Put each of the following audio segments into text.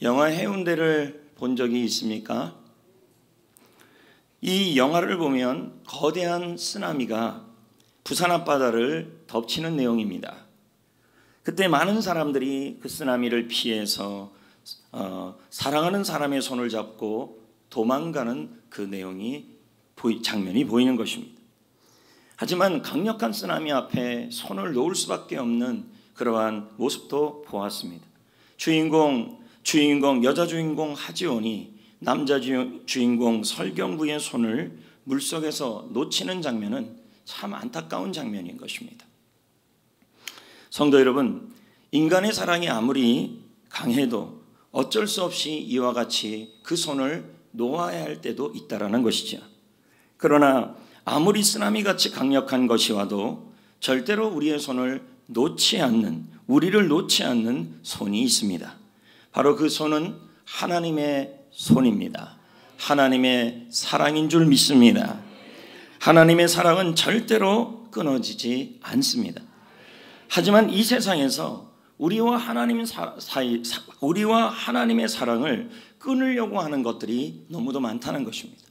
영화 해운대를 본 적이 있습니까? 이 영화를 보면 거대한 쓰나미가 부산 앞바다를 덮치는 내용입니다. 그때 많은 사람들이 그 쓰나미를 피해서 사랑하는 사람의 손을 잡고 도망가는 그 장면이 보이는 것입니다. 하지만 강력한 쓰나미 앞에 손을 놓을 수밖에 없는 그러한 모습도 보았습니다. 여자 주인공 하지원이 남자 주인공 설경구의 손을 물속에서 놓치는 장면은 참 안타까운 장면인 것입니다. 성도 여러분, 인간의 사랑이 아무리 강해도 어쩔 수 없이 이와 같이 그 손을 놓아야 할 때도 있다라는 것이죠. 그러나 아무리 쓰나미같이 강력한 것이 와도 절대로 우리의 손을 우리를 놓지 않는 손이 있습니다. 바로 그 손은 하나님의 손입니다. 하나님의 사랑인 줄 믿습니다. 하나님의 사랑은 절대로 끊어지지 않습니다. 하지만 이 세상에서 우리와 하나님의 사랑을 끊으려고 하는 것들이 너무도 많다는 것입니다.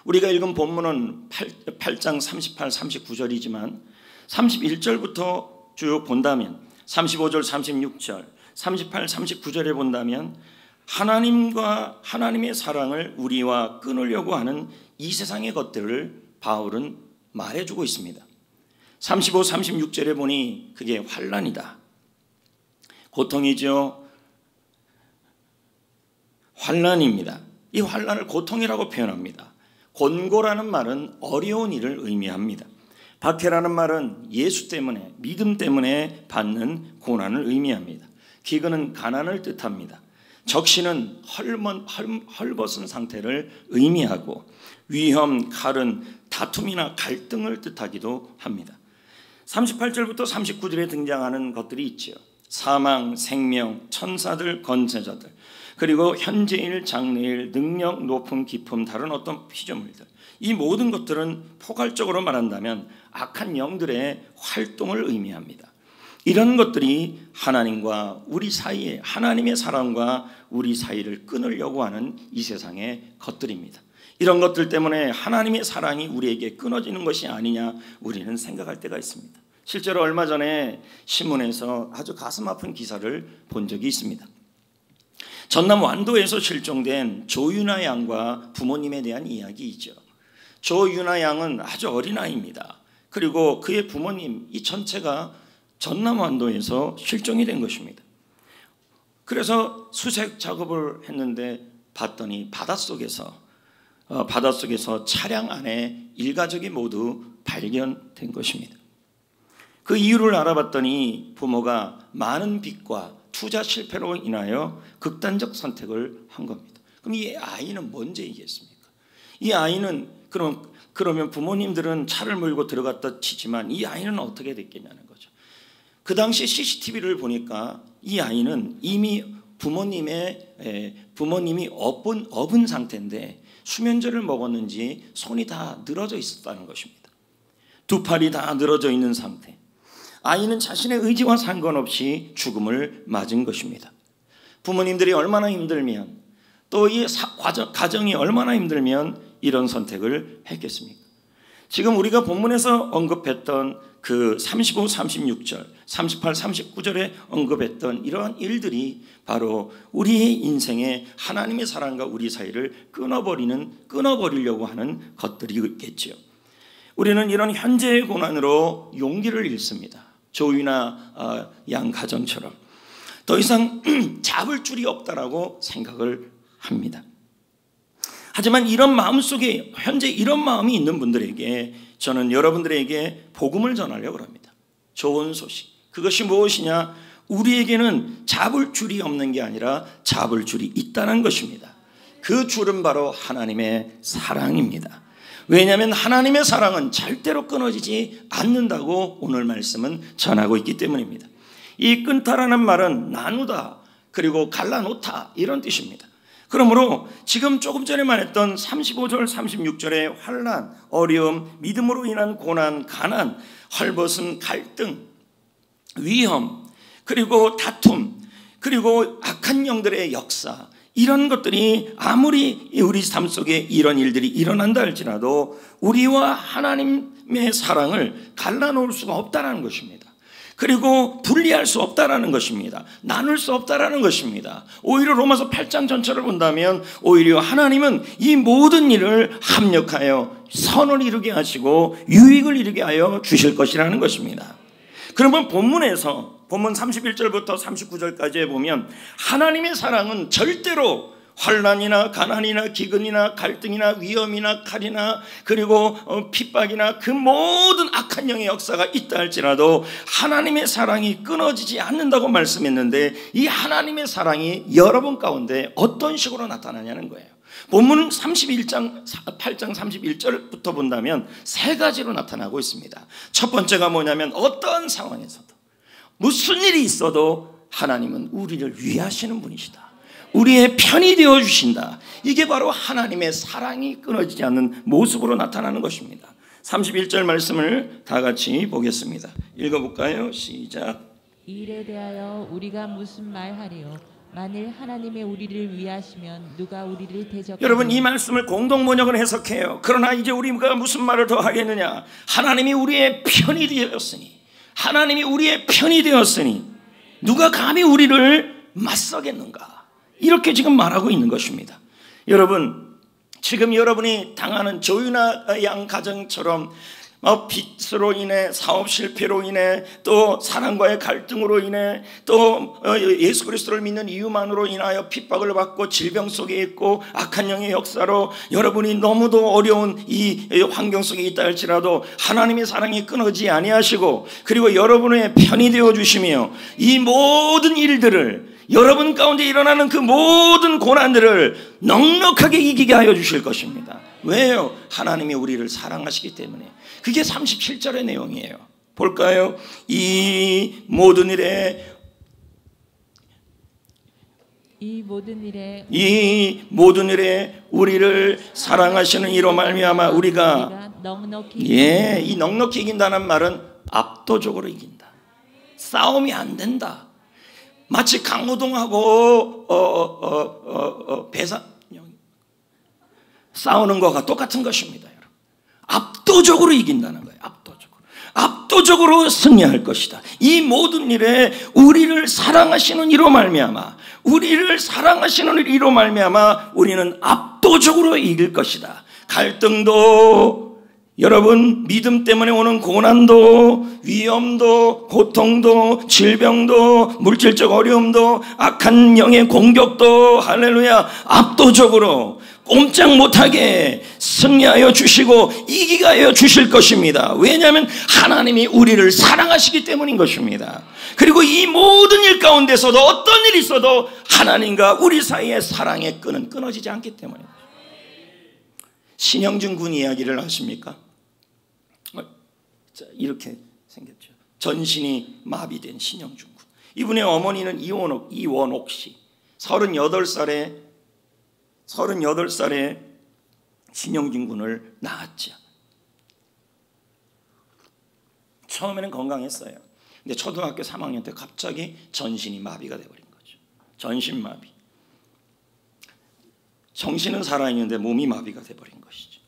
우리가 읽은 본문은 8장 38, 39절이지만 31절부터 쭉 본다면 35절, 36절, 38, 39절에 본다면 하나님의 사랑을 우리와 끊으려고 하는 이 세상의 것들을 바울은 말해주고 있습니다. 35, 36절에 보니 그게 환난이다. 고통이죠. 환난입니다. 이 환난을 고통이라고 표현합니다. 곤고라는 말은 어려운 일을 의미합니다. 박해라는 말은 예수 때문에, 믿음 때문에 받는 고난을 의미합니다. 기근은 가난을 뜻합니다. 적신은 헐벗은 상태를 의미하고, 위험, 칼은 다툼이나 갈등을 뜻하기도 합니다. 38절부터 39절에 등장하는 것들이 있죠. 사망, 생명, 천사들, 권세자들, 그리고 현재일, 장래일, 능력, 높음, 깊음, 다른 어떤 피조물들, 이 모든 것들은 포괄적으로 말한다면 악한 영들의 활동을 의미합니다. 이런 것들이 하나님과 우리 사이에, 하나님의 사랑과 우리 사이를 끊으려고 하는 이 세상의 것들입니다. 이런 것들 때문에 하나님의 사랑이 우리에게 끊어지는 것이 아니냐 우리는 생각할 때가 있습니다. 실제로 얼마 전에 신문에서 아주 가슴 아픈 기사를 본 적이 있습니다. 전남 완도에서 실종된 조윤아 양과 부모님에 대한 이야기이죠. 조윤아 양은 아주 어린아이입니다. 그리고 그의 부모님, 이 전체가 전남 완도에서 실종이 된 것입니다. 그래서 수색 작업을 했는데 봤더니 바닷속에서 차량 안에 일가족이 모두 발견된 것입니다. 그 이유를 알아봤더니 부모가 많은 빚과 투자 실패로 인하여 극단적 선택을 한 겁니다. 그럼 이 아이는 뭔 죄이겠습니까? 이 아이는 그러면 부모님들은 차를 몰고 들어갔다 치지만 이 아이는 어떻게 됐겠냐는 거죠. 그 당시 CCTV를 보니까 이 아이는 이미 부모님이 업은 상태인데 수면제를 먹었는지 손이 다 늘어져 있었다는 것입니다. 두 팔이 다 늘어져 있는 상태. 아이는 자신의 의지와 상관없이 죽음을 맞은 것입니다. 부모님들이 얼마나 힘들면, 또 이 가정이 얼마나 힘들면 이런 선택을 했겠습니까? 지금 우리가 본문에서 언급했던 그 35, 36절, 38, 39절에 언급했던 이러한 일들이 바로 우리의 인생에 하나님의 사랑과 우리 사이를 끊어버리려고 하는 것들이겠지요. 우리는 이런 현재의 고난으로 용기를 잃습니다. 조윤아 양 가정처럼 더 이상 잡을 줄이 없다라고 생각을 합니다. 하지만 이런 마음속에 현재 이런 마음이 있는 분들에게 저는 여러분들에게 복음을 전하려고 합니다. 좋은 소식. 그것이 무엇이냐? 우리에게는 잡을 줄이 없는 게 아니라 잡을 줄이 있다는 것입니다. 그 줄은 바로 하나님의 사랑입니다. 왜냐하면 하나님의 사랑은 절대로 끊어지지 않는다고 오늘 말씀은 전하고 있기 때문입니다. 이 끊다라는 말은 나누다, 그리고 갈라놓다, 이런 뜻입니다. 그러므로 지금 조금 전에 말했던 35절 36절의 환난, 어려움, 믿음으로 인한 고난, 가난, 헐벗은 갈등, 위험, 그리고 다툼, 그리고 악한 영들의 역사, 이런 것들이 아무리 우리 삶 속에 이런 일들이 일어난다 할지라도 우리와 하나님의 사랑을 갈라놓을 수가 없다는 것입니다. 그리고 분리할 수 없다라는 것입니다. 나눌 수 없다라는 것입니다. 오히려 로마서 8장 전체를 본다면 오히려 하나님은 이 모든 일을 합력하여 선을 이루게 하시고 유익을 이루게 하여 주실 것이라는 것입니다. 그러면 본문에서 본문 31절부터 39절까지에 보면 하나님의 사랑은 절대로 환난이나 가난이나 기근이나 갈등이나 위험이나 칼이나 그리고 핍박이나 그 모든 악한 영의 역사가 있다 할지라도 하나님의 사랑이 끊어지지 않는다고 말씀했는데 이 하나님의 사랑이 여러분 가운데 어떤 식으로 나타나냐는 거예요. 본문 8장 31절부터 본다면 세 가지로 나타나고 있습니다. 첫 번째가 뭐냐면 어떤 상황에서도 무슨 일이 있어도 하나님은 우리를 위하시는 분이시다. 우리의 편이 되어 주신다. 이게 바로 하나님의 사랑이 끊어지지 않는 모습으로 나타나는 것입니다. 31절 말씀을 다 같이 보겠습니다. 읽어볼까요? 시작. 이 일에 대하여 우리가 무슨 말하리요? 만일 하나님의 우리를 위하시면 누가 우리를 대적하리요? 여러분 이 말씀을 공동 번역을 해석해요. 그러나 이제 우리가 무슨 말을 더 하겠느냐? 하나님이 우리의 편이 되었으니 하나님이 우리의 편이 되었으니 누가 감히 우리를 맞서겠는가? 이렇게 지금 말하고 있는 것입니다. 여러분 지금 여러분이 당하는 조유나 양 가정처럼 빚으로 인해 사업 실패로 인해 또 사랑과의 갈등으로 인해 또 예수 그리스도를 믿는 이유만으로 인하여 핍박을 받고 질병 속에 있고 악한 영의 역사로 여러분이 너무도 어려운 이 환경 속에 있다 할지라도 하나님의 사랑이 끊어지지 아니하시고 그리고 여러분의 편이 되어 주시며 이 모든 일들을 여러분 가운데 일어나는 그 모든 고난들을 넉넉하게 이기게 하여 주실 것입니다. 왜요? 하나님이 우리를 사랑하시기 때문에. 그게 37절의 내용이에요. 볼까요? 이 모든 일에 우리를 사랑하시는 이로 말미암아 우리가 넉넉히 이 넉넉히 이긴다는 말은 압도적으로 이긴다. 싸움이 안 된다. 마치 강호동하고 배상 싸우는 거가 똑같은 것입니다. 여러분. 압도적으로 이긴다는 거예요. 압도적으로 승리할 것이다. 이 모든 일에 우리를 사랑하시는 이로 말미암아 우리는 압도적으로 이길 것이다. 갈등도 여러분 믿음 때문에 오는 고난도 위험도 고통도 질병도 물질적 어려움도 악한 영의 공격도 할렐루야 압도적으로 꼼짝 못하게 승리하여 주시고 이기게 하여 주실 것입니다. 왜냐하면 하나님이 우리를 사랑하시기 때문인 것입니다. 그리고 이 모든 일 가운데서도 어떤 일이 있어도 하나님과 우리 사이의 사랑의 끈은 끊어지지 않기 때문입니다. 신영준 군 이야기를 아십니까? 이렇게 생겼죠. 전신이 마비된 신영준 군. 이분의 어머니는 이원옥 씨. 38살에 신영준 군을 낳았죠. 처음에는 건강했어요. 근데 초등학교 3학년 때 갑자기 전신이 마비가 돼버린 거죠. 전신마비. 정신은 살아있는데 몸이 마비가 돼버린 것이죠.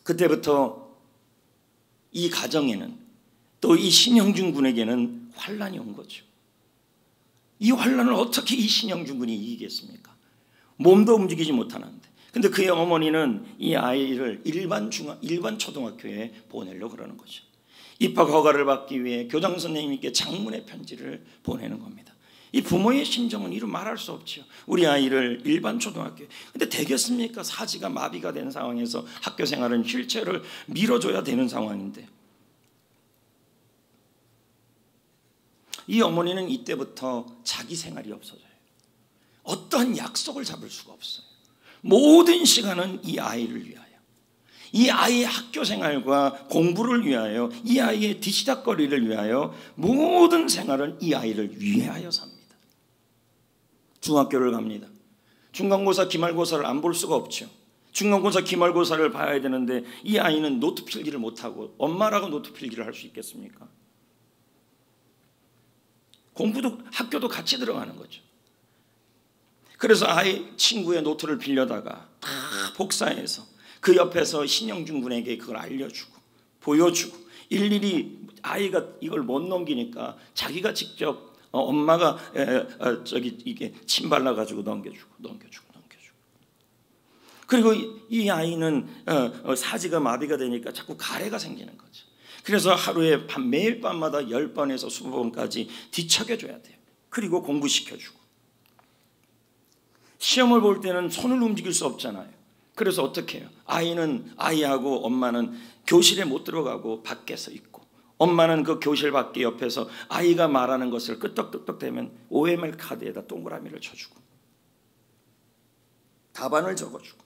그때부터 이 가정에는 또 이 신영준 군에게는 환난이 온 거죠. 이 환난을 어떻게 이 신영준 군이 이기겠습니까? 몸도 움직이지 못하는데. 근데 그의 어머니는 이 아이를 일반 초등학교에 보내려고 그러는 거죠. 입학 허가를 받기 위해 교장 선생님께 장문의 편지를 보내는 겁니다. 이 부모의 심정은 이루 말할 수 없죠. 우리 아이를 일반 초등학교에. 근데 되겠습니까? 사지가 마비가 된 상황에서 학교 생활은 휠체어를 밀어줘야 되는 상황인데. 이 어머니는 이때부터 자기 생활이 없어져요. 어떤 약속을 잡을 수가 없어요. 모든 시간은 이 아이를 위하여, 이 아이의 학교 생활과 공부를 위하여, 이 아이의 뒤치다거리를 위하여 모든 생활은 이 아이를 위하여 삽니다. 중학교를 갑니다. 중간고사 기말고사를 안 볼 수가 없죠. 중간고사 기말고사를 봐야 되는데 이 아이는 노트 필기를 못하고 엄마라고 노트 필기를 할 수 있겠습니까? 공부도 학교도 같이 들어가는 거죠. 그래서 아이 친구의 노트를 빌려다가 다 복사해서 그 옆에서 신영준 군에게 그걸 알려주고 보여주고, 일일이 아이가 이걸 못 넘기니까 자기가 직접 엄마가 이게 침 발라가지고 넘겨주고. 그리고 이 아이는 사지가 마비가 되니까 자꾸 가래가 생기는 거죠. 그래서 하루에 매일 밤마다 10번에서 20번까지 뒤척여줘야 돼요. 그리고 공부시켜주고. 시험을 볼 때는 손을 움직일 수 없잖아요. 그래서 어떻게 해요? 아이하고 엄마는 교실에 못 들어가고 밖에서 있고, 엄마는 그 교실 밖에 옆에서 아이가 말하는 것을 끄떡끄떡 대면 OMR 카드에다 동그라미를 쳐주고 답안을 적어주고,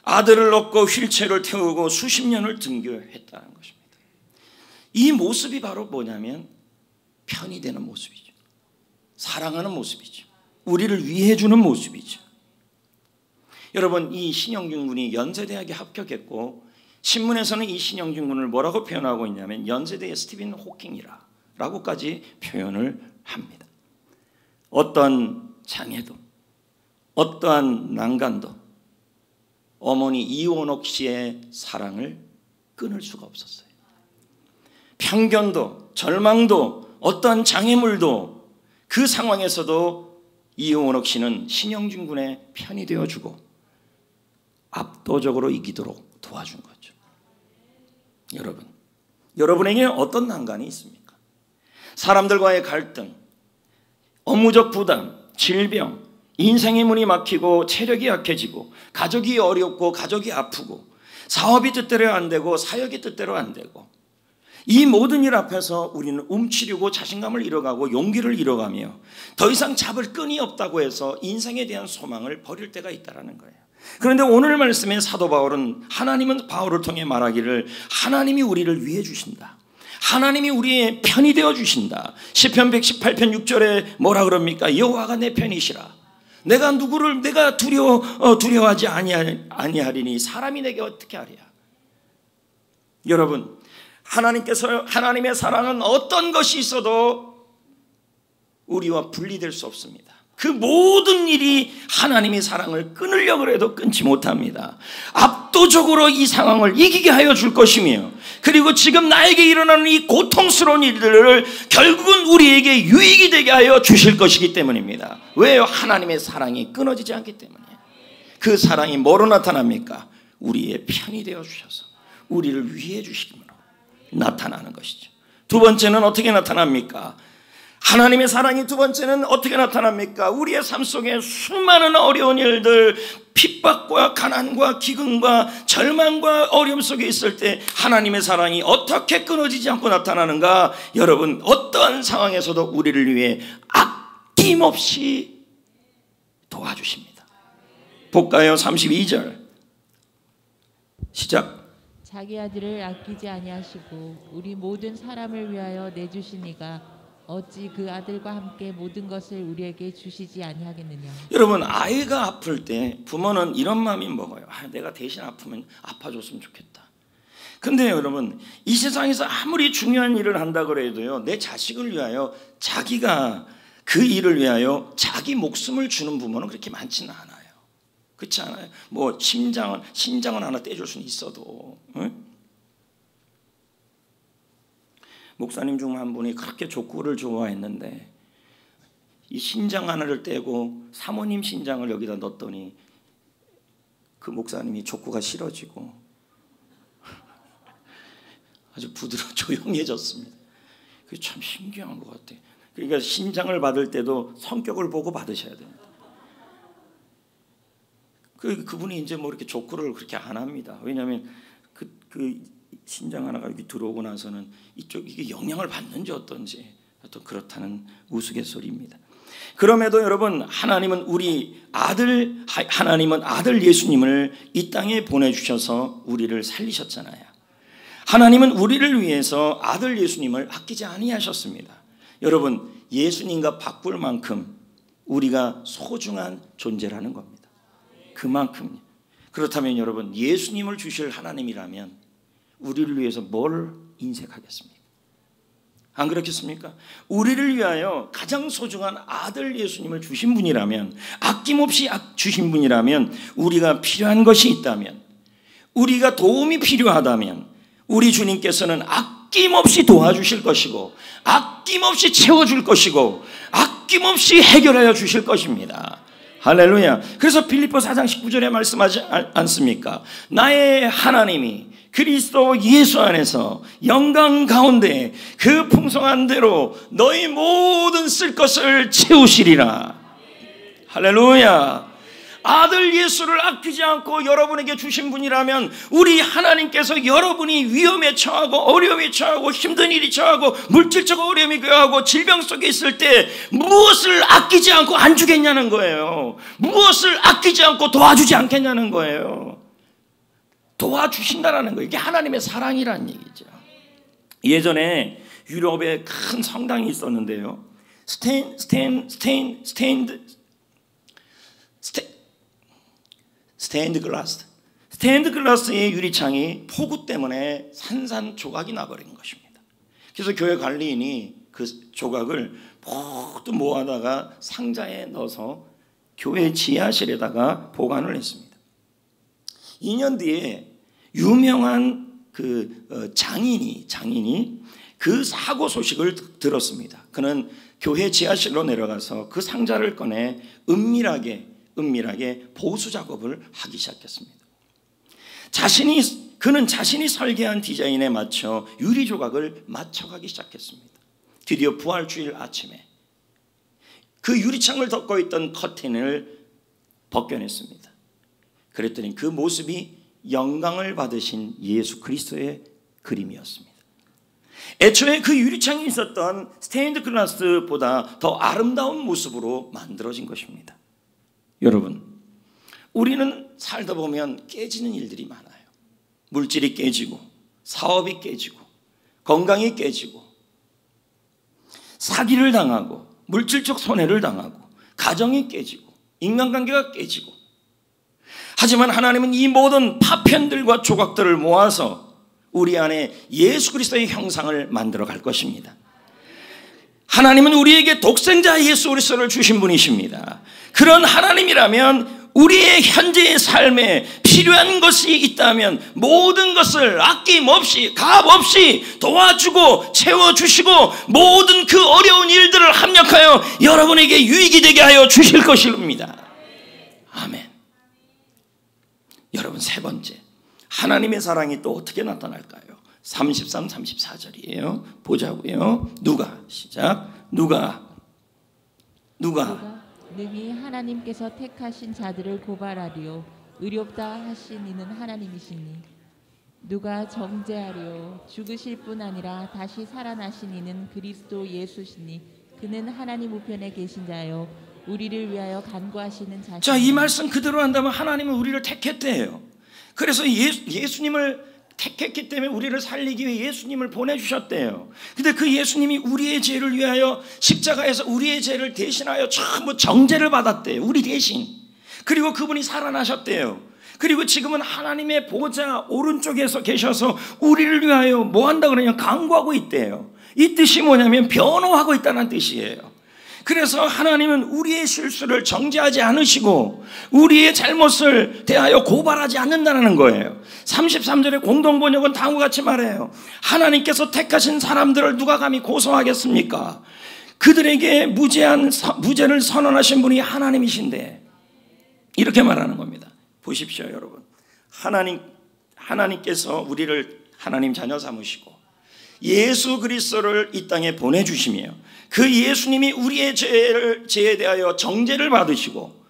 아들을 넣고 휠체어를 태우고 수십 년을 등교했다는 것입니다. 이 모습이 바로 뭐냐면 편이 되는 모습이죠. 사랑하는 모습이죠. 우리를 위해 주는 모습이죠. 여러분, 이 신영준 군이 연세대학에 합격했고, 신문에서는 이 신영준 군을 뭐라고 표현하고 있냐면 연세대의 스티븐 호킹이라고까지 표현을 합니다. 어떠한 장애도, 어떠한 난간도 어머니 이원옥 씨의 사랑을 끊을 수가 없었어요. 편견도, 절망도, 어떠한 장애물도 그 상황에서도 이원옥 씨는 신영준 군의 편이 되어주고 압도적으로 이기도록 도와준 거죠. 여러분에게 어떤 난간이 있습니까? 사람들과의 갈등, 업무적 부담, 질병, 인생의 문이 막히고 체력이 약해지고 가족이 어렵고 가족이 아프고 사업이 뜻대로 안 되고 사역이 뜻대로 안 되고, 이 모든 일 앞에서 우리는 움츠리고 자신감을 잃어가고 용기를 잃어가며 더 이상 잡을 끈이 없다고 해서 인생에 대한 소망을 버릴 때가 있다는 거예요. 그런데 오늘 말씀에 사도 바울은, 하나님은 바울을 통해 말하기를 하나님이 우리를 위해 주신다, 하나님이 우리의 편이 되어 주신다. 시편 118편 6절에 뭐라 그럽니까? 여호와가 내 편이시라. 내가 두려워하지 아니하리니 사람이 내게 어떻게 하랴. 여러분, 하나님의 사랑은 어떤 것이 있어도 우리와 분리될 수 없습니다. 그 모든 일이 하나님의 사랑을 끊으려고 해도 끊지 못합니다. 압도적으로 이 상황을 이기게 하여 줄 것이며, 그리고 지금 나에게 일어나는 이 고통스러운 일들을 결국은 우리에게 유익이 되게 하여 주실 것이기 때문입니다. 왜요? 하나님의 사랑이 끊어지지 않기 때문이에요. 그 사랑이 뭐로 나타납니까? 우리의 편이 되어 주셔서 우리를 위해 주시기로 나타나는 것이죠. 두 번째는 어떻게 나타납니까? 하나님의 사랑이 두 번째는 어떻게 나타납니까? 우리의 삶 속에 수많은 어려운 일들, 핍박과 가난과 기근과 절망과 어려움 속에 있을 때 하나님의 사랑이 어떻게 끊어지지 않고 나타나는가? 여러분, 어떠한 상황에서도 우리를 위해 아낌없이 도와주십니다. 볼까요? 32절 시작. 자기 아들을 아끼지 아니하시고 우리 모든 사람을 위하여 내주신 이가 어찌 그 아들과 함께 모든 것을 우리에게 주시지 아니하겠느냐. 여러분, 아이가 아플 때 부모는 이런 마음이 먹어요. 내가 대신 아프면 아파줬으면 좋겠다. 근데 여러분, 이 세상에서 아무리 중요한 일을 한다고 해도요, 내 자식을 위하여 자기가 그 일을 위하여 자기 목숨을 주는 부모는 그렇게 많지는 않아요. 그렇지 않아요? 뭐 심장은 하나 떼줄 수는 있어도, 응? 목사님 중 한 분이 그렇게 족구를 좋아했는데 이 신장 하나를 떼고 사모님 신장을 여기다 넣었더니 그 목사님이 족구가 싫어지고 아주 조용해졌습니다. 그게 참 신기한 것 같아요. 그러니까 신장을 받을 때도 성격을 보고 받으셔야 됩니다. 그분이 이제 뭐 이렇게 족구를 그렇게 안 합니다. 왜냐하면 그 신장 하나가 여기 들어오고 나서는 이게 영향을 받는지 어떤지 또 그렇다는 우스갯소리입니다. 그럼에도 여러분, 하나님은 아들 예수님을 이 땅에 보내주셔서 우리를 살리셨잖아요. 하나님은 우리를 위해서 아들 예수님을 아끼지 아니하셨습니다. 여러분, 예수님과 바꿀 만큼 우리가 소중한 존재라는 겁니다. 그만큼. 그렇다면 여러분, 예수님을 주실 하나님이라면 우리를 위해서 뭘 인색하겠습니까? 안 그렇겠습니까? 우리를 위하여 가장 소중한 아들 예수님을 주신 분이라면, 아낌없이 주신 분이라면, 우리가 필요한 것이 있다면, 우리가 도움이 필요하다면 우리 주님께서는 아낌없이 도와주실 것이고, 아낌없이 채워줄 것이고, 아낌없이 해결하여 주실 것입니다. 할렐루야. 그래서 빌립보 4장 19절에 말씀하지 않습니까? 나의 하나님이 그리스도 예수 안에서 영광 가운데 그 풍성한 대로 너희 모든 쓸 것을 채우시리라. 할렐루야. 아들 예수를 아끼지 않고 여러분에게 주신 분이라면, 우리 하나님께서 여러분이 위험에 처하고 어려움에 처하고 힘든 일이 처하고 물질적 어려움이 처하고 질병 속에 있을 때 무엇을 아끼지 않고 안 주겠냐는 거예요. 무엇을 아끼지 않고 도와주지 않겠냐는 거예요. 도와주신다라는 거예요. 이게 하나님의 사랑이라는 얘기죠. 예전에 유럽에 큰 성당이 있었는데요, 스테인드 글라스의 유리창이 폭우 때문에 산산조각이 나버린 것입니다. 그래서 교회 관리인이 그 조각을 모두 모아다가 상자에 넣어서 교회 지하실에다가 보관을 했습니다. 2년 뒤에 유명한 그 장인이 그 사고 소식을 들었습니다. 그는 교회 지하실로 내려가서 그 상자를 꺼내 은밀하게 보수 작업을 하기 시작했습니다. 그는 자신이 설계한 디자인에 맞춰 유리 조각을 맞춰가기 시작했습니다. 드디어 부활주일 아침에 그 유리창을 덮고 있던 커튼을 벗겨냈습니다. 그랬더니 그 모습이 영광을 받으신 예수 그리스도의 그림이었습니다. 애초에 그 유리창에 있었던 스테인드 글라스보다 더 아름다운 모습으로 만들어진 것입니다. 여러분, 우리는 살다 보면 깨지는 일들이 많아요. 물질이 깨지고, 사업이 깨지고, 건강이 깨지고, 사기를 당하고, 물질적 손해를 당하고, 가정이 깨지고, 인간관계가 깨지고. 하지만 하나님은 이 모든 파편들과 조각들을 모아서 우리 안에 예수 그리스도의 형상을 만들어 갈 것입니다. 하나님은 우리에게 독생자 예수 그리스도를 주신 분이십니다. 그런 하나님이라면 우리의 현재의 삶에 필요한 것이 있다면 모든 것을 아낌없이 값없이 도와주고 채워주시고, 모든 그 어려운 일들을 합력하여 여러분에게 유익이 되게 하여 주실 것입니다. 아멘. 여러분, 세 번째, 하나님의 사랑이 또 어떻게 나타날까요? 33, 34절이에요. 보자고요. 누가 시작. 누가 능히 하나님께서 택하신 자들을 고발하리요 의롭다 하신 이는 하나님이시니, 누가 정죄하리요 죽으실 뿐 아니라 다시 살아나신 이는 그리스도 예수시니, 그는 하나님 우편에 계신 자요 우리를 위하여 간구하시는 자시니. 자, 이 말씀 그대로 한다면 하나님은 우리를 택했대요. 그래서 예수님을 택했기 때문에 우리를 살리기 위해 예수님을 보내주셨대요. 근데 그 예수님이 우리의 죄를 위하여 십자가에서 우리의 죄를 대신하여 전부 정죄를 받았대요. 우리 대신. 그리고 그분이 살아나셨대요. 그리고 지금은 하나님의 보좌 오른쪽에서 계셔서 우리를 위하여 뭐 한다 그러냐, 강구하고 있대요. 이 뜻이 뭐냐면 변호하고 있다는 뜻이에요. 그래서 하나님은 우리의 실수를 정죄하지 않으시고 우리의 잘못을 대하여 고발하지 않는다는 거예요. 33절의 공동번역은 다음과 같이 말해요. 하나님께서 택하신 사람들을 누가 감히 고소하겠습니까? 그들에게 무죄를 선언하신 분이 하나님이신데, 이렇게 말하는 겁니다. 보십시오, 여러분. 하나님께서 우리를 하나님 자녀 삼으시고 예수 그리스도를 이 땅에 보내주시며, 그 예수님이 우리의 죄에 대하여 정죄를 받으시고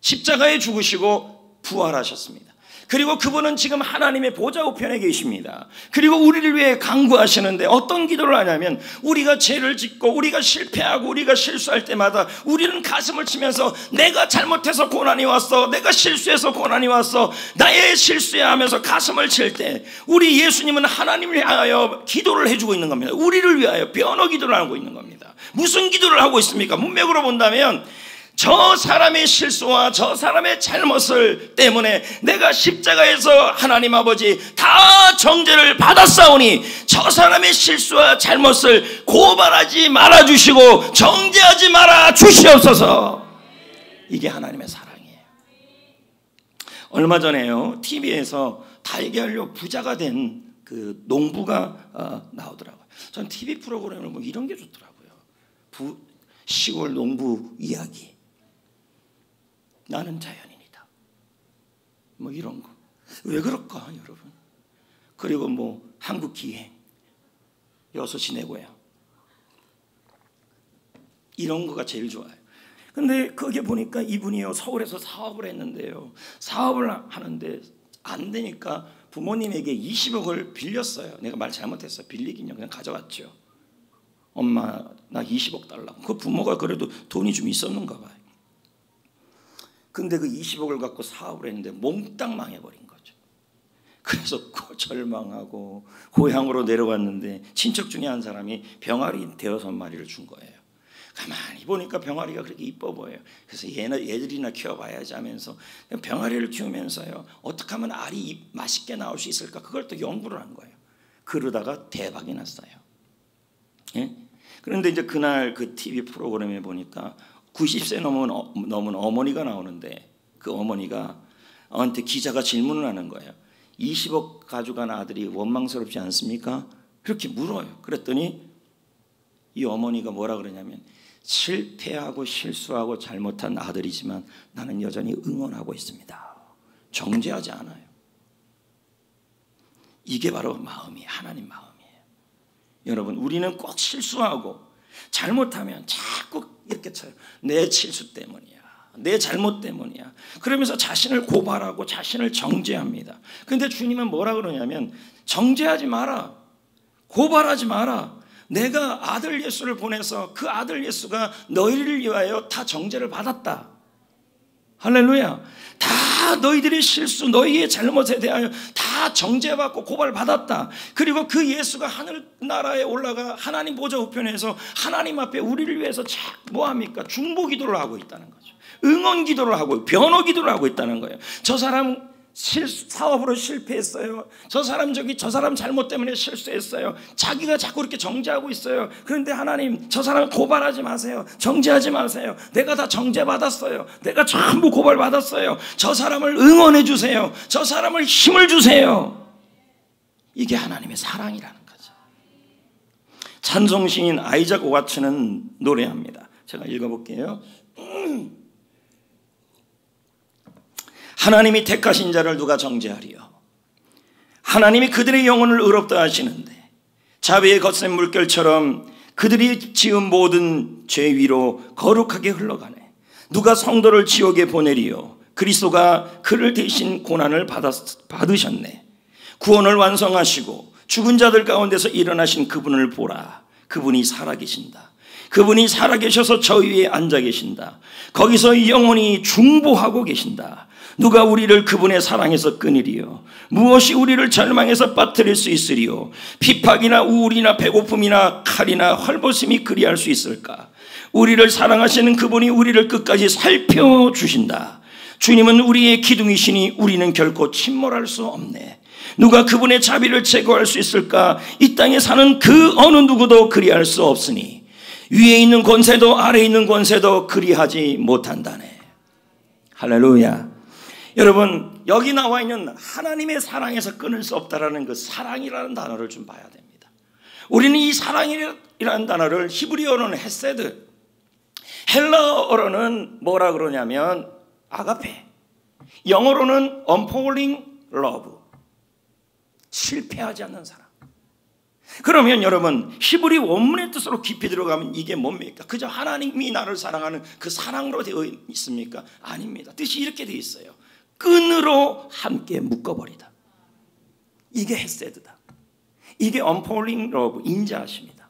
십자가에 죽으시고 부활하셨습니다. 그리고 그분은 지금 하나님의 보좌 우편에 계십니다. 그리고 우리를 위해 간구하시는데 어떤 기도를 하냐면, 우리가 죄를 짓고 우리가 실패하고 우리가 실수할 때마다 우리는 가슴을 치면서 내가 잘못해서 고난이 왔어, 내가 실수해서 고난이 왔어, 나의 실수에 하면서 가슴을 칠 때 우리 예수님은 하나님을 위하여 기도를 해주고 있는 겁니다. 우리를 위하여 변호 기도를 하고 있는 겁니다. 무슨 기도를 하고 있습니까? 문맥으로 본다면 저 사람의 실수와 저 사람의 잘못을 때문에 내가 십자가에서 하나님 아버지 다 정죄를 받았사오니 저 사람의 실수와 잘못을 고발하지 말아주시고 정죄하지 말아 주시옵소서. 이게 하나님의 사랑이에요. 얼마 전에요, TV에서 달걀로 부자가 된 그 농부가 나오더라고요. 전 TV 프로그램을 뭐 이런 게 좋더라고요. 시골 농부 이야기. 나는 자연인이다. 뭐 이런 거. 왜 그럴까, 여러분? 그리고 뭐 한국 기행 6시 내고요. 이런 거가 제일 좋아요. 근데 거기에 보니까 이분이요, 서울에서 사업을 했는데요, 사업을 하는데 안 되니까 부모님에게 20억을 빌렸어요. 내가 말 잘못했어요. 빌리긴요. 그냥 가져왔죠. 엄마 나 20억 달라고. 그 부모가 그래도 돈이 좀 있었는가 봐요. 근데 그 20억을 갖고 사업을 했는데 몽땅 망해버린 거죠. 그래서 절망하고 고향으로 내려왔는데 친척 중에 한 사람이 병아리 6마리를 준 거예요. 가만히 보니까 병아리가 그렇게 이뻐 보여요. 그래서 얘들이나 키워봐야지 하면서 병아리를 키우면서요, 어떻게 하면 알이 맛있게 나올 수 있을까, 그걸 또 연구를 한 거예요. 그러다가 대박이 났어요. 예? 그런데 이제 그날 그 TV 프로그램에 보니까 90세 넘은 어머니가 나오는데, 그 어머니가 저한테 기자가 질문을 하는 거예요. 20억 가져간 아들이 원망스럽지 않습니까? 그렇게 물어요. 그랬더니 이 어머니가 뭐라 그러냐면, 실패하고 실수하고 잘못한 아들이지만 나는 여전히 응원하고 있습니다. 정죄하지 않아요. 이게 바로 마음이 하나님 마음이에요. 여러분, 우리는 꼭 실수하고 잘못하면 자꾸 이렇게 쳐요. 내 실수 때문이야, 내 잘못 때문이야. 그러면서 자신을 고발하고 자신을 정죄합니다. 그런데 주님은 뭐라 그러냐면, 정죄하지 마라, 고발하지 마라. 내가 아들 예수를 보내서 그 아들 예수가 너희를 위하여 다 정죄를 받았다. 할렐루야. 다 너희들의 실수, 너희의 잘못에 대하여 다 정죄받고 고발받았다. 그리고 그 예수가 하늘나라에 올라가 하나님 보좌 우편에서 하나님 앞에 우리를 위해서 뭐합니까? 중보 기도를 하고 있다는 거죠. 응원 기도를 하고 변호 기도를 하고 있다는 거예요. 저 사람 사업으로 실패했어요. 저 사람 잘못 때문에 실수했어요. 자기가 자꾸 이렇게 정죄하고 있어요. 그런데 하나님, 저 사람 고발하지 마세요. 정죄하지 마세요. 내가 다 정죄받았어요. 내가 전부 고발받았어요. 저 사람을 응원해 주세요. 저 사람을 힘을 주세요. 이게 하나님의 사랑이라는 거죠. 찬송시인 아이작 오와츠는 노래합니다. 제가 읽어볼게요. 하나님이 택하신 자를 누가 정죄하리요? 하나님이 그들의 영혼을 의롭다 하시는데 자비의 거센 물결처럼 그들이 지은 모든 죄 위로 거룩하게 흘러가네. 누가 성도를 지옥에 보내리요? 그리스도가 그를 대신 고난을 받으셨네. 구원을 완성하시고 죽은 자들 가운데서 일어나신 그분을 보라. 그분이 살아계신다. 그분이 살아계셔서 저 위에 앉아 계신다. 거기서 영원히 중보하고 계신다. 누가 우리를 그분의 사랑에서 끊으리요? 무엇이 우리를 절망에서 빠뜨릴 수 있으리요? 핍박이나 우울이나 배고픔이나 칼이나 헐벗음이 그리할 수 있을까? 우리를 사랑하시는 그분이 우리를 끝까지 살펴주신다. 주님은 우리의 기둥이시니 우리는 결코 침몰할 수 없네. 누가 그분의 자비를 제거할 수 있을까? 이 땅에 사는 그 어느 누구도 그리할 수 없으니 위에 있는 권세도 아래에 있는 권세도 그리하지 못한다네. 할렐루야. 여러분, 여기 나와 있는 하나님의 사랑에서 끊을 수 없다라는 그 사랑이라는 단어를 좀 봐야 됩니다. 우리는 이 사랑이라는 단어를 히브리어로는 헤세드, 헬라어로는 뭐라 그러냐면 아가페, 영어로는 unfailing love, 실패하지 않는 사랑. 그러면 여러분, 히브리 원문의 뜻으로 깊이 들어가면 이게 뭡니까? 그저 하나님이 나를 사랑하는 그 사랑으로 되어 있습니까? 아닙니다. 뜻이 이렇게 되어 있어요. 끈으로 함께 묶어버리다. 이게 헤세드다. 이게 unfailing love, 인자하심이다.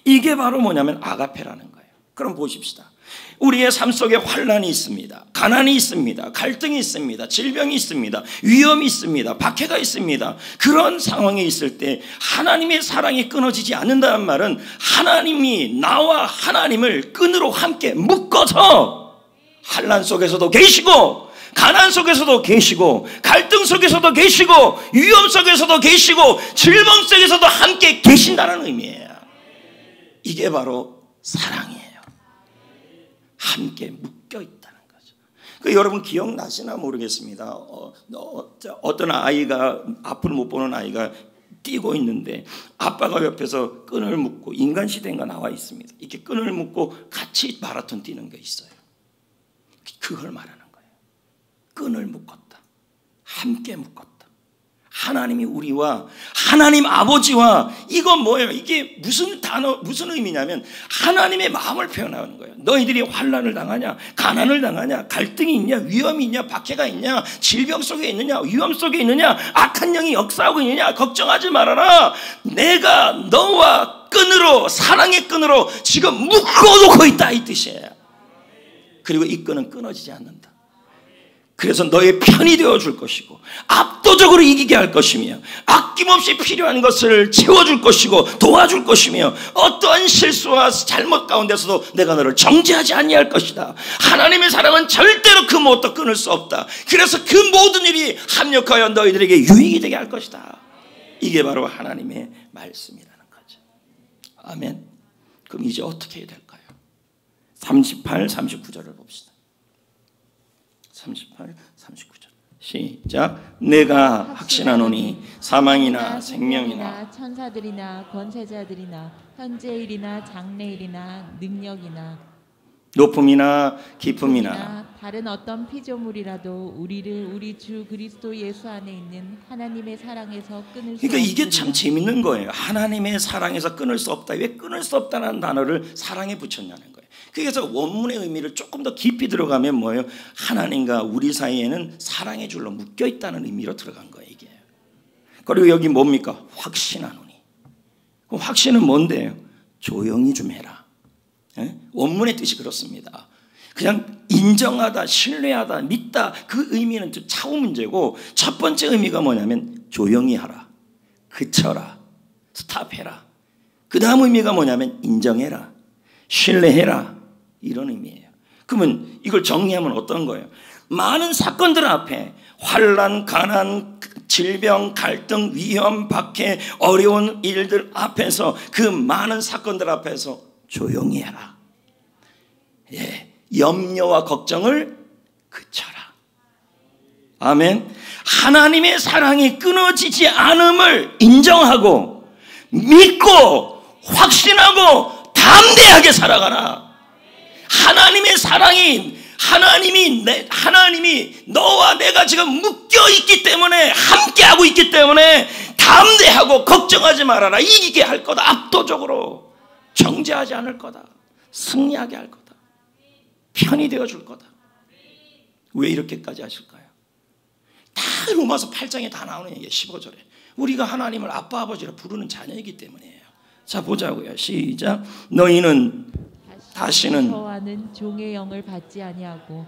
이게 바로 뭐냐면 아가페라는 거예요. 그럼 보십시다. 우리의 삶 속에 환난이 있습니다. 가난이 있습니다. 갈등이 있습니다. 질병이 있습니다. 위험이 있습니다. 박해가 있습니다. 그런 상황에 있을 때 하나님의 사랑이 끊어지지 않는다는 말은 하나님이 나와 하나님을 끈으로 함께 묶어서 환난 속에서도 계시고, 가난 속에서도 계시고, 갈등 속에서도 계시고, 위험 속에서도 계시고, 질병 속에서도 함께 계신다는 의미예요. 이게 바로 사랑이에요. 함께 묶여 있다는 거죠. 여러분 기억나시나 모르겠습니다. 어떤 아이가, 앞을 못 보는 아이가 뛰고 있는데 아빠가 옆에서 끈을 묶고, 인간 시대인가 나와 있습니다. 이렇게 끈을 묶고 같이 마라톤 뛰는 게 있어요. 그걸 말하는 거예요. 끈을 묶었다. 함께 묶었다. 하나님이 우리와, 하나님 아버지와, 이건 뭐예요? 이게 무슨 단어, 무슨 의미냐면 하나님의 마음을 표현하는 거예요. 너희들이 환난을 당하냐, 가난을 당하냐, 갈등이 있냐, 위험이 있냐, 박해가 있냐, 질병 속에 있느냐, 위험 속에 있느냐, 악한 영이 역사하고 있느냐, 걱정하지 말아라. 내가 너와 끈으로, 사랑의 끈으로 지금 묶어놓고 있다, 이 뜻이에요. 그리고 이 끈은 끊어지지 않는다. 그래서 너의 편이 되어줄 것이고, 압도적으로 이기게 할 것이며, 아낌없이 필요한 것을 채워줄 것이고 도와줄 것이며, 어떠한 실수와 잘못 가운데서도 내가 너를 정죄하지 아니할 것이다. 하나님의 사랑은 절대로 그 무엇도 끊을 수 없다. 그래서 그 모든 일이 합력하여 너희들에게 유익이 되게 할 것이다. 이게 바로 하나님의 말씀이라는 거죠. 아멘. 그럼 이제 어떻게 해야 될까요? 38, 39절을 봅시다. 38, 39절 시작. 내가 확신하노니 사망이나 생명이나 천사들이나 권세자들이나 현재일이나 장래일이나 능력이나 높음이나 깊음이나 다른 어떤 피조물이라도 우리를 우리 주 그리스도 예수 안에 있는 하나님의 사랑에서 끊을 수 없으리라. 그러니까 이게 참 재밌는 거예요. 하나님의 사랑에서 끊을 수 없다. 왜 끊을 수 없다는 단어를 사랑에 붙였냐는 거예요. 그래서 원문의 의미를 조금 더 깊이 들어가면 뭐예요? 하나님과 우리 사이에는 사랑의 줄로 묶여 있다는 의미로 들어간 거예요, 이게. 그리고 여기 뭡니까? 확신하노니. 그럼 확신은 뭔데요? 조용히 좀 해라. 원문의 뜻이 그렇습니다. 그냥 인정하다, 신뢰하다, 믿다, 그 의미는 좀 차후 문제고, 첫 번째 의미가 뭐냐면 조용히 하라, 그쳐라, 스탑해라. 그 다음 의미가 뭐냐면 인정해라, 신뢰해라, 이런 의미예요. 그러면 이걸 정리하면 어떤 거예요? 많은 사건들 앞에 환난, 가난, 질병, 갈등, 위험, 박해, 어려운 일들 앞에서, 그 많은 사건들 앞에서 조용히 해라. 예, 염려와 걱정을 그쳐라. 아멘. 하나님의 사랑이 끊어지지 않음을 인정하고 믿고 확신하고 담대하게 살아가라. 하나님의 사랑이, 하나님이 너와 내가 지금 묶여 있기 때문에, 함께하고 있기 때문에 담대하고 걱정하지 말아라. 이기게 할 거다. 압도적으로 정죄하지 않을 거다. 승리하게 할 거다. 편이 되어줄 거다. 왜 이렇게까지 하실까요? 다 로마서 8장에 다 나오는 얘기예요. 15절에 우리가 하나님을 아빠 아버지라 부르는 자녀이기 때문이에요. 자 보자고요. 시작. 너희는 다시는 저와는 종의 영을 받지 아니하고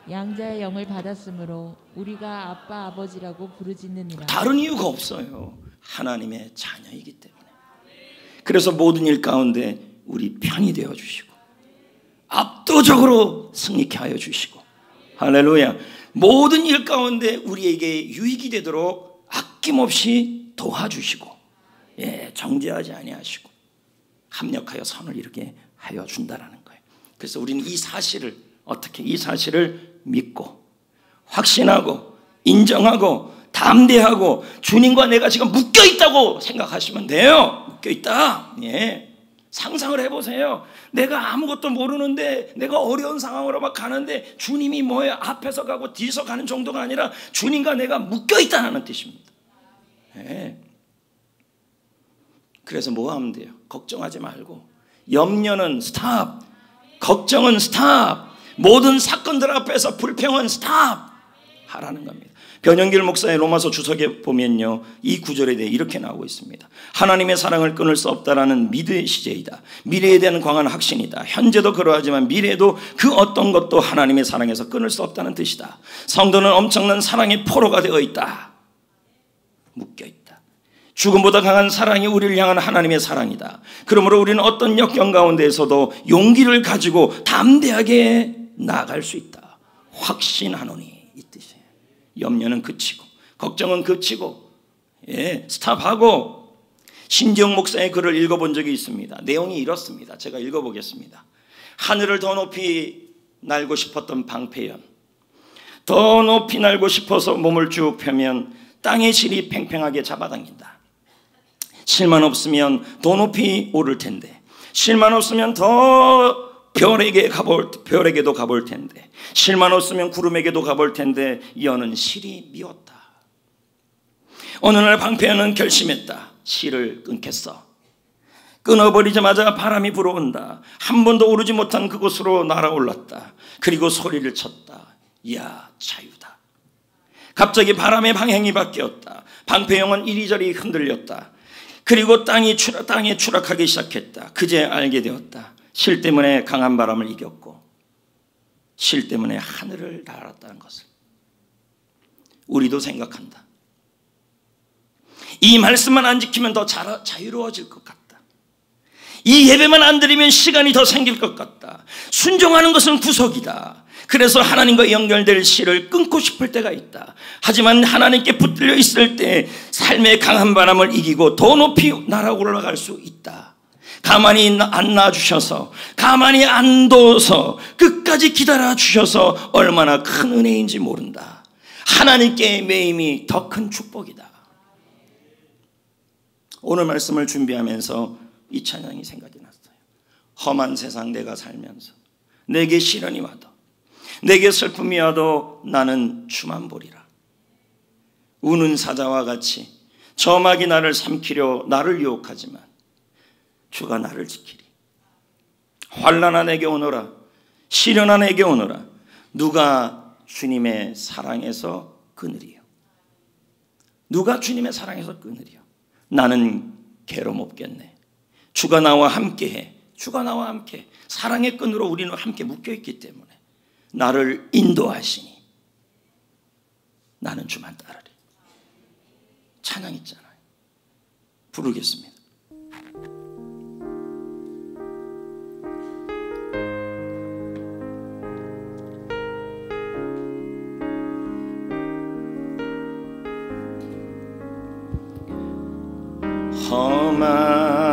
양자의 영을 받았으므로 우리가 아빠 아버지라고 부르짖느니라. 다른 이유가 없어요. 하나님의 자녀이기 때문에. 그래서 모든 일 가운데 우리 편이 되어 주시고 압도적으로 승리케 하여 주시고, 할렐루야, 모든 일 가운데 우리에게 유익이 되도록 아낌없이 도와주시고, 예, 정죄하지 아니하시고 합력하여 선을 이루게 하여 준다라는 거예요. 그래서 우리는 이 사실을 어떻게, 이 사실을 믿고 확신하고 인정하고 담대하고 주님과 내가 지금 묶여 있다고 생각하시면 돼요. 묶여 있다. 예. 상상을 해보세요. 내가 아무것도 모르는데, 내가 어려운 상황으로 막 가는데 주님이 뭐예요? 앞에서 가고 뒤에서 가는 정도가 아니라 주님과 내가 묶여 있다는 뜻입니다. 예. 그래서 뭐 하면 돼요? 걱정하지 말고, 염려는 스탑, 걱정은 스탑, 모든 사건들 앞에서 불평은 스탑 하라는 겁니다. 변영길 목사의 로마서 주석에 보면요, 이 구절에 대해 이렇게 나오고 있습니다. 하나님의 사랑을 끊을 수 없다라는 미래의 시제이다. 미래에 대한 강한 확신이다. 현재도 그러하지만 미래에도 그 어떤 것도 하나님의 사랑에서 끊을 수 없다는 뜻이다. 성도는 엄청난 사랑의 포로가 되어 있다. 묶여 있다. 죽음보다 강한 사랑이 우리를 향한 하나님의 사랑이다. 그러므로 우리는 어떤 역경 가운데에서도 용기를 가지고 담대하게 나아갈 수 있다. 확신하노니 이 뜻이에요. 염려는 그치고 걱정은 그치고 스탑하고. 신지영 목사의 글을 읽어본 적이 있습니다. 내용이 이렇습니다. 제가 읽어보겠습니다. 하늘을 더 높이 날고 싶었던 방패연, 더 높이 날고 싶어서 몸을 쭉 펴면 땅의 실이 팽팽하게 잡아당긴다. 실만 없으면 더 높이 오를 텐데, 실만 없으면 더 별에게도 가볼 텐데, 실만 없으면 구름에게도 가볼 텐데 여는 실이 미웠다. 어느 날 방패연은 결심했다. 실을 끊겠어. 끊어버리자마자 바람이 불어온다. 한 번도 오르지 못한 그곳으로 날아올랐다. 그리고 소리를 쳤다. 이야, 자유다. 갑자기 바람의 방향이 바뀌었다. 방패연은 이리저리 흔들렸다. 그리고 땅에 추락하기 시작했다. 그제 알게 되었다. 실 때문에 강한 바람을 이겼고 실 때문에 하늘을 날았다는 것을. 우리도 생각한다. 이 말씀만 안 지키면 더 자유로워질 것 같다. 이 예배만 안 드리면 시간이 더 생길 것 같다. 순종하는 것은 구속이다. 그래서 하나님과 연결될 실을 끊고 싶을 때가 있다. 하지만 하나님께 붙들려 있을 때 삶의 강한 바람을 이기고 더 높이 날아 올라갈 수 있다. 가만히 안 놔주셔서, 가만히 안 둬서, 끝까지 기다려 주셔서 얼마나 큰 은혜인지 모른다. 하나님께 매임이 더 큰 축복이다. 오늘 말씀을 준비하면서 이 찬양이 생각이 났어요. 험한 세상 내가 살면서 내게 시련이 와도, 내게 슬픔이 와도 나는 주만 보리라. 우는 사자와 같이 저막이 나를 삼키려 나를 유혹하지만 주가 나를 지키리. 환난아 내게 오너라, 시련아 내게 오너라. 누가 주님의 사랑에서 끊으리요? 누가 주님의 사랑에서 끊으리요? 나는 괴로움 없겠네. 주가 나와 함께해. 주가 나와 함께. 사랑의 끈으로 우리는 함께 묶여있기 때문에 나를 인도하시니 나는 주만 따르리. 찬양 있잖아요. 부르겠습니다.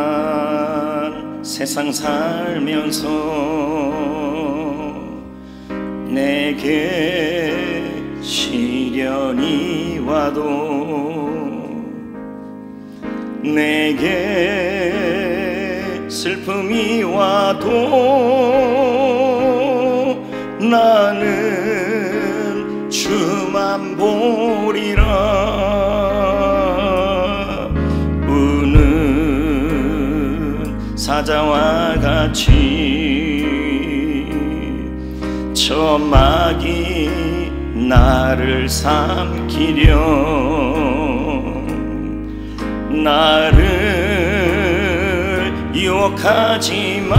험한 세상 살면서 내게 시련이 와도, 내게 슬픔이 와도 나는 주만 보리라. 사자와 같이 저막이 나를 삼키려 나를 유혹하지만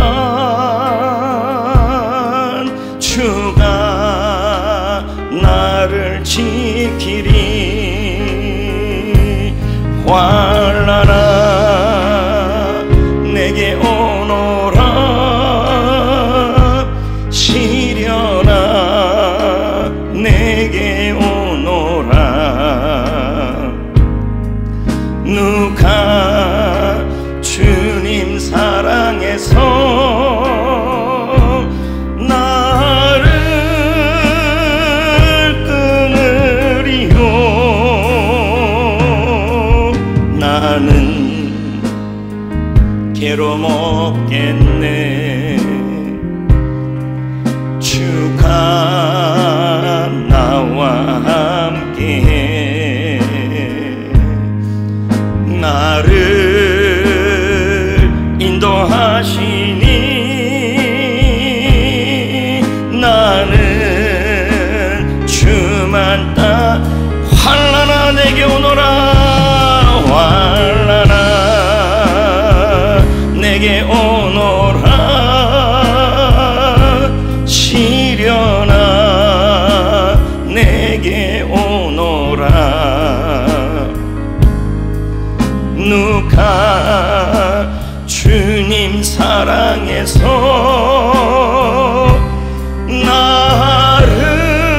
주가 나를 지키리. 환난아 내게 오너라, 시련아 내게 오너라. 누가 주님 사랑해서 나를 끊으리요? 나는 괴로움 없겠네. 주가 나와 함께해. 나를 인도하시니 나는 주만 따. 환난아 내게 오너라, 환난아 내게 오너라, 시련아 내게 오너라. 누가 주님 사랑해서 나를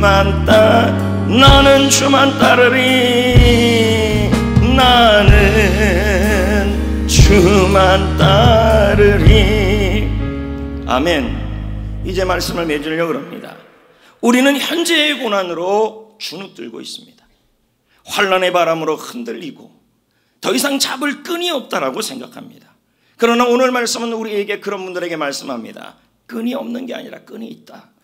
나는 주만 따르리. 나는 주만 따르리. 아멘. 이제 말씀을 맺으려고 합니다. 우리는 현재의 고난으로 주눅들고 있습니다. 환난의 바람으로 흔들리고 더 이상 잡을 끈이 없다라고 생각합니다. 그러나 오늘 말씀은 우리에게 그런 분들에게 말씀합니다. 끈이 없는 게 아니라 끈이 있다.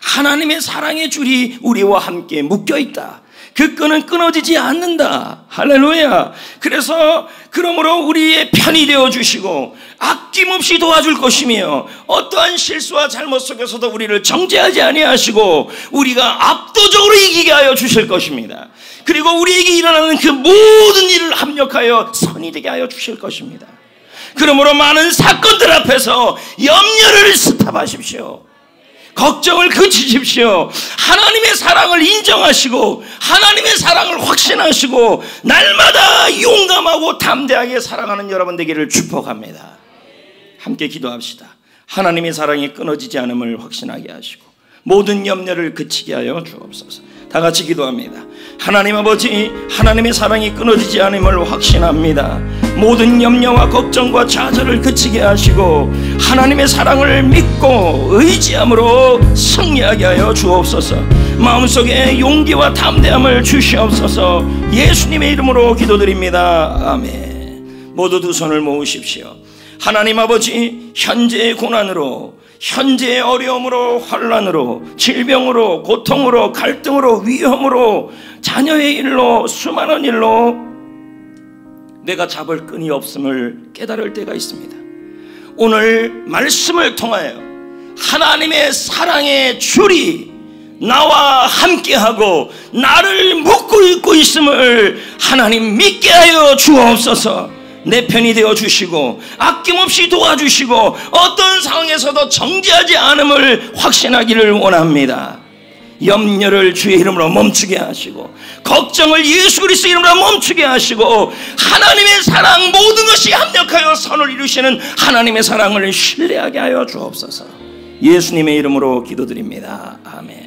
하나님의 사랑의 줄이 우리와 함께 묶여 있다. 그 끈은 끊어지지 않는다. 할렐루야. 그러므로 우리의 편이 되어 주시고 아낌없이 도와줄 것이며 어떠한 실수와 잘못 속에서도 우리를 정죄하지 아니하시고 우리가 압도적으로 이기게 하여 주실 것입니다. 그리고 우리에게 일어나는 그 모든 일을 합력하여 선이 되게 하여 주실 것입니다. 그러므로 많은 사건들 앞에서 염려를 스탑하십시오. 걱정을 그치십시오. 하나님의 사랑을 인정하시고 하나님의 사랑을 확신하시고 날마다 용감하고 담대하게 살아가는 여러분 되기를 축복합니다. 함께 기도합시다. 하나님의 사랑이 끊어지지 않음을 확신하게 하시고 모든 염려를 그치게 하여 주옵소서. 다 같이 기도합니다. 하나님 아버지, 하나님의 사랑이 끊어지지 않음을 확신합니다. 모든 염려와 걱정과 좌절을 그치게 하시고 하나님의 사랑을 믿고 의지함으로 승리하게 하여 주옵소서. 마음속에 용기와 담대함을 주시옵소서. 예수님의 이름으로 기도드립니다. 아멘. 모두 두 손을 모으십시오. 하나님 아버지, 현재의 고난으로, 현재의 어려움으로, 환난으로, 질병으로, 고통으로, 갈등으로, 위험으로, 자녀의 일로, 수많은 일로 내가 잡을 끈이 없음을 깨달을 때가 있습니다. 오늘 말씀을 통하여 하나님의 사랑의 줄이 나와 함께하고 나를 묶고 있고 있음을 하나님 믿게 하여 주옵소서. 내 편이 되어 주시고 아낌없이 도와주시고 어떤 상황에서도 정죄하지 않음을 확신하기를 원합니다. 염려를 주의 이름으로 멈추게 하시고 걱정을 예수 그리스도 이름으로 멈추게 하시고 하나님의 사랑 모든 것이 합력하여 선을 이루시는 하나님의 사랑을 신뢰하게 하여 주옵소서. 예수님의 이름으로 기도드립니다. 아멘.